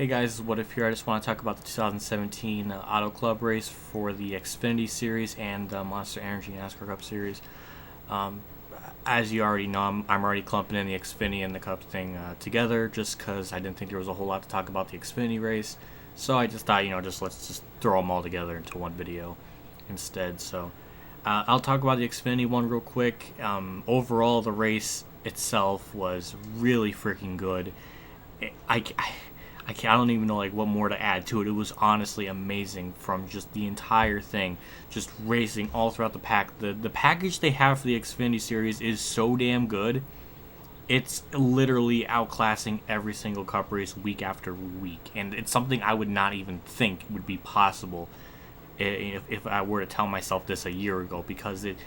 Hey guys, what if here? I just want to talk about the 2017 Auto Club race for the Xfinity Series and the Monster Energy NASCAR Cup Series. Um, as you already know, I'm already clumping in the Xfinity and the Cup thing together just because I didn't think there was a whole lot to talk about the Xfinity race. So I just thought, let's just throw them all together into one video instead. So I'll talk about the Xfinity one real quick. Overall, the race itself was really freaking good. I don't even know like what more to add to it. It was honestly amazing from just the entire thing, just racing all throughout the pack. The package they have for the Xfinity series is so damn good. It's literally outclassing every single Cup race week after week, and it's something I would not even think would be possible if I were to tell myself this a year ago, because it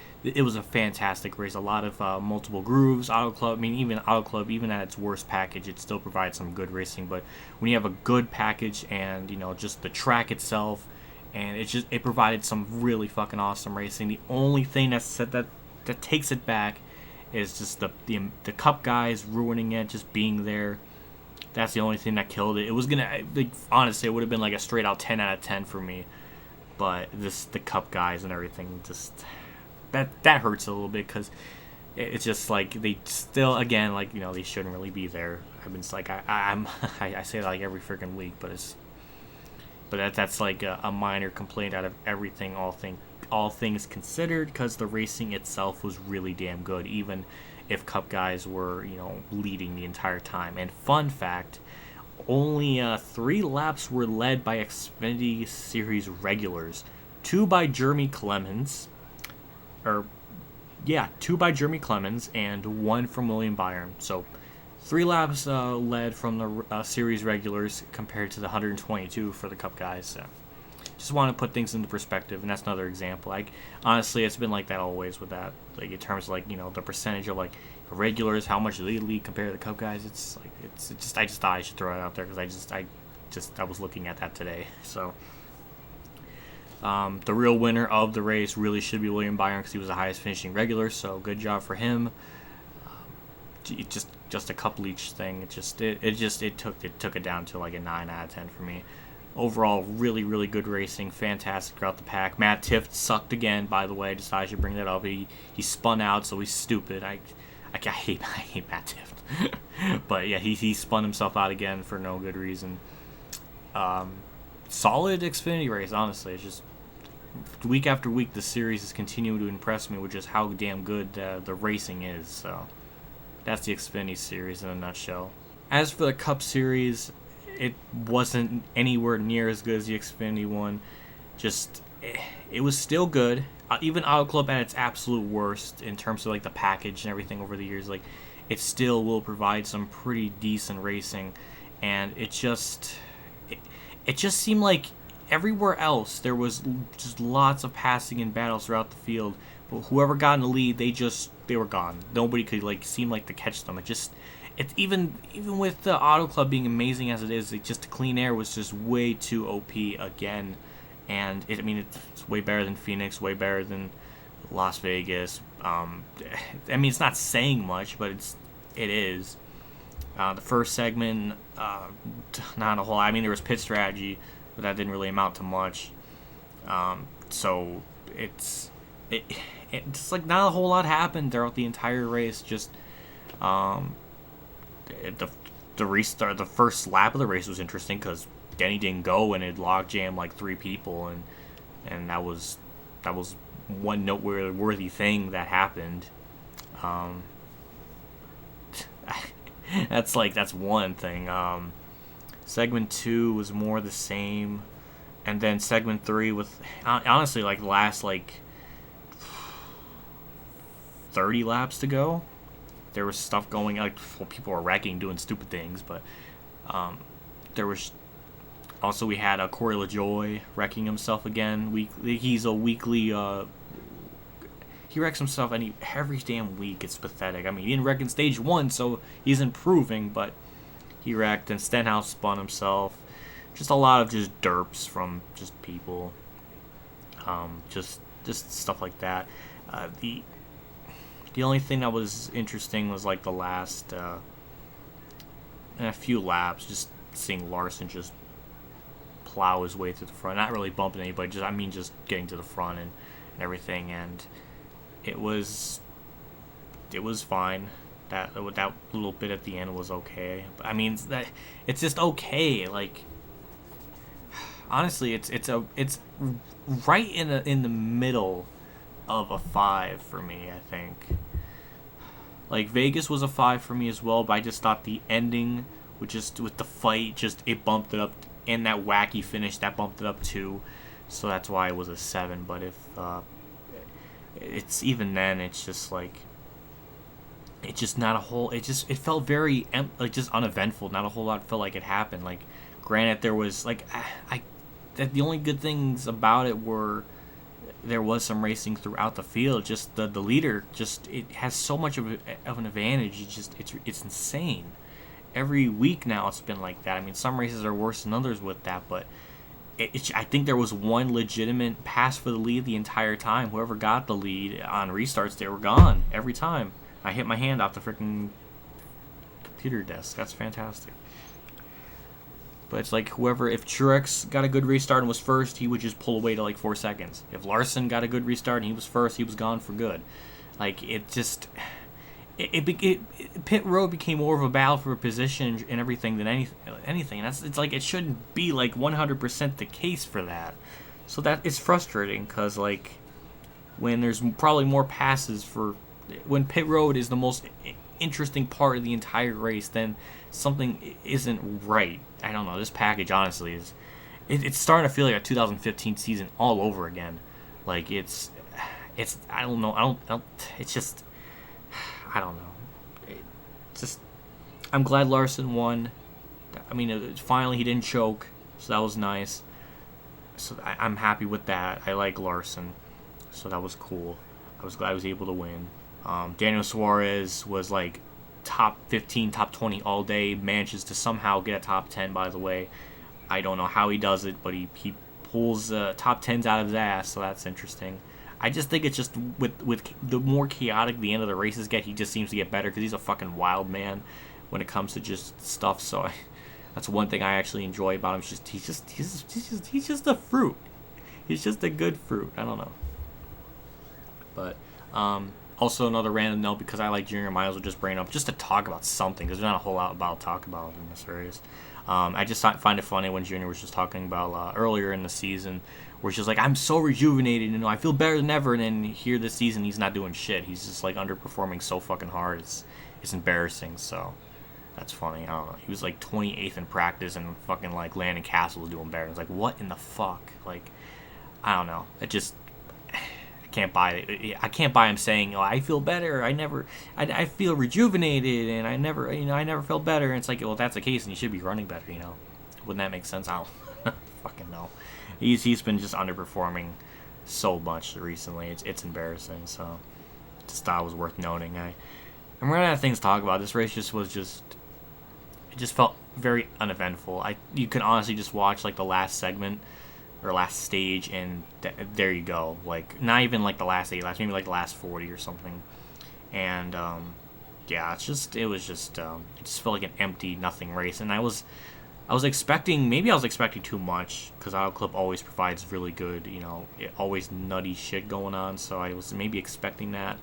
was a fantastic race. A lot of multiple grooves. Auto Club, I mean, even Auto Club, even at its worst package, it still provides some good racing. But when you have a good package and just the track itself, and it provided some really fucking awesome racing. The only thing that takes it back is just the Cup guys ruining it, just being there. That's the only thing that killed it. It was gonna, like, honestly, it would have been like a straight out 10 out of 10 for me. But the Cup guys and everything, just that hurts a little bit, because it's just like they still, again, like, they shouldn't really be there. I've been like I say that like every freaking week, but that's like a minor complaint out of everything, all things considered, because the racing itself was really damn good, even if Cup guys were leading the entire time. And fun fact, only 3 laps were led by Xfinity Series regulars. 2 by Jeremy Clemens. Two by Jeremy Clemens and 1 from William Byron. So 3 laps led from the Series regulars compared to the 122 for the Cup guys. So just want to put things into perspective, and that's another example. Like, honestly, it's been like that always with that. Like, in terms of, like, the percentage of, like, regulars, how much they lead compared to the Cup guys. It's like I just thought I should throw it out there, because I was looking at that today. So the real winner of the race really should be William Byron, because he was the highest finishing regular. So good job for him. Just a couple each thing. It took it down to like a 9 out of 10 for me. Overall, really, really good racing. Fantastic throughout the pack. Matt Tifft sucked again, by the way. Just thought I should bring that up. He spun out, so he's stupid. I hate Matt Tifft. But yeah, he spun himself out again for no good reason. Solid Xfinity race, honestly. It's just week after week, the series is continuing to impress me with just how damn good the racing is. So that's the Xfinity series in a nutshell. As for the Cup series, it wasn't anywhere near as good as the Xfinity one. It was still good. Even Auto Club at its absolute worst in terms of like the package and everything over the years, like, it still will provide some pretty decent racing. And it just seemed like everywhere else there was just lots of passing and battles throughout the field. But whoever got in the lead, they were gone. Nobody could seem like to catch them. It's even with the Auto Club being amazing as it is, the clean air was just way too OP again. And it's way better than Phoenix, way better than Las Vegas. It's not saying much, but it is. The first segment, not a whole. There was pit strategy, but that didn't really amount to much. So it's like not a whole lot happened throughout the entire race. Just the restart, the first lap of the race was interesting, because Denny didn't go, and it log jammed like 3 people, and that was one noteworthy thing that happened. That's one thing. Segment 2 was more the same, and then segment 3 with honestly like the last 30 laps to go, there was stuff going, like, people were wrecking, doing stupid things, but there was also, we had Corey LaJoy wrecking himself again. He's a weekly. He wrecks himself every damn week. It's pathetic. He didn't wreck in stage 1, so he's improving, but he wrecked, and Stenhouse spun himself. Just a lot of just derps from just people. Just stuff like that. The only thing that was interesting was like the last a few laps. Just seeing Larson just plow his way through the front, not really bumping anybody, just getting to the front and everything, and it was fine. That little bit at the end was okay. But, I mean, it's just okay. Like, honestly, it's right in the middle of a 5 for me, I think. Like, Vegas was a 5 for me as well, but I just thought the ending with the fight, just it bumped it up, and that wacky finish that bumped it up too. So that's why it was a 7. But if it's even then, it's just like, it's just not a whole. It felt very like just uneventful. Not a whole lot felt like it happened. Like, granted, there was like the only good things about it were there was some racing throughout the field. Just the leader, just it has so much of an advantage. It's insane. Every week now it's been like that. I mean, some races are worse than others with that, but I think there was one legitimate pass for the lead the entire time. Whoever got the lead on restarts, they were gone every time. I hit my hand off the freaking computer desk. That's fantastic. But it's like if Truex got a good restart and was first, he would just pull away to like 4 seconds. If Larson got a good restart and he was first, he was gone for good. Like, it just... Pit road became more of a battle for position and everything than anything. It's like it shouldn't be like 100% the case for that. So that it's frustrating because, like, when there's probably more passes when pit road is the most interesting part of the entire race, then something isn't right. I don't know. This package honestly it's starting to feel like a 2015 season all over again. Like, it's I don't know. It's just, I don't know. I'm glad Larson won. I mean, finally he didn't choke, so that was nice. So I'm happy with that. I like Larson, so that was cool. I was glad I was able to win. Daniel Suarez was like top 15, top 20 all day. Manages to somehow get a top 10, by the way. I don't know how he does it, but he pulls top 10s out of his ass, so that's interesting. I just think it's just with the more chaotic the end of the races get, he just seems to get better because he's a fucking wild man when it comes to just stuff. So that's one thing I actually enjoy about him. He's just a fruit. He's just a good fruit. I don't know. But also another random note, because I like Junior, might as well just bring it up just to talk about something, because there's not a whole lot about to talk about in this race. I just find it funny when Junior was just talking about earlier in the season, where it's just like, I'm so rejuvenated, I feel better than ever, and then here this season he's not doing shit. He's just like underperforming so fucking hard. It's embarrassing. So that's funny. I don't know. He was like 28th in practice, and fucking like Landon Castle was doing better. It's like, what in the fuck? Like, I don't know. It just, I can't buy it. I can't buy him saying, I feel better. I feel rejuvenated, and I never felt better. And it's like, well, if that's the case, then you should be running better. Wouldn't that make sense? I don't fucking know. He's been just underperforming so much recently. It's embarrassing. So just thought it was worth noting. I'm running out of things to talk about. This race it just felt very uneventful. You could honestly just watch like the last segment or last stage, and there you go. Like, not even like the last 8 laps, maybe like the last 40 or something. And yeah, it just felt like an empty, nothing race. And I was expecting too much, because Autoclip always provides really good, always nutty shit going on. So I was maybe expecting that.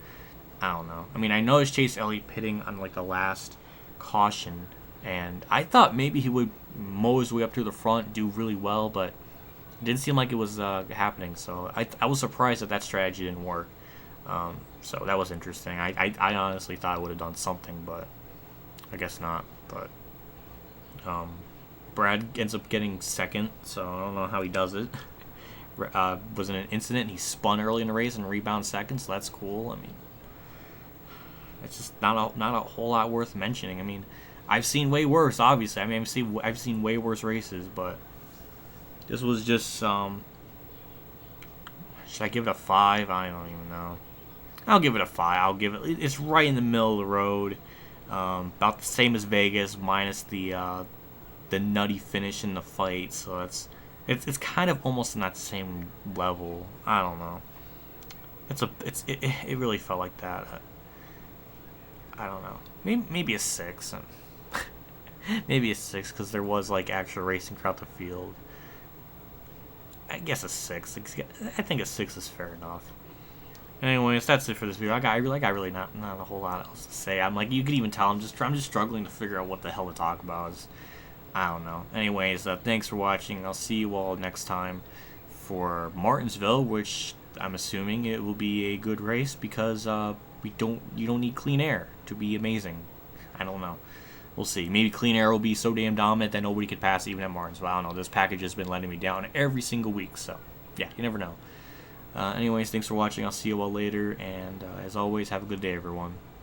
I don't know. I mean, I noticed Chase Elliott pitting on like the last caution, and I thought maybe he would mow his way up to the front, do really well, but it didn't seem like it was happening. So I was surprised that strategy didn't work. So that was interesting. I honestly thought I would have done something, but I guess not. But Brad ends up getting second, so I don't know how he does it. Was in an incident, he spun early in the race and rebounded second, so that's cool. I mean, it's just not a whole lot worth mentioning. I mean, I've seen way worse, obviously. I mean, I've seen way worse races, but this was just should I give it a 5? I don't even know. I'll give it a 5. It's right in the middle of the road, about the same as Vegas, minus the nutty finish in the fight. So it's kind of almost in that same level. I don't know. It really felt like that. I don't know. Maybe a 6. Maybe a 6 because there was like actual racing throughout the field. I guess a 6. I think a 6 is fair enough. Anyways, that's it for this video. I really not a whole lot else to say. I'm like, you could even tell I'm just struggling to figure out what the hell to talk about. I don't know. Anyways, thanks for watching. I'll see you all next time for Martinsville, which I'm assuming it will be a good race because you don't need clean air to be amazing. I don't know. We'll see. Maybe clean air will be so damn dominant that nobody could pass even at Martinsville. I don't know. This package has been letting me down every single week, so yeah, you never know. Anyways, thanks for watching. I'll see you all later, and as always, have a good day, everyone.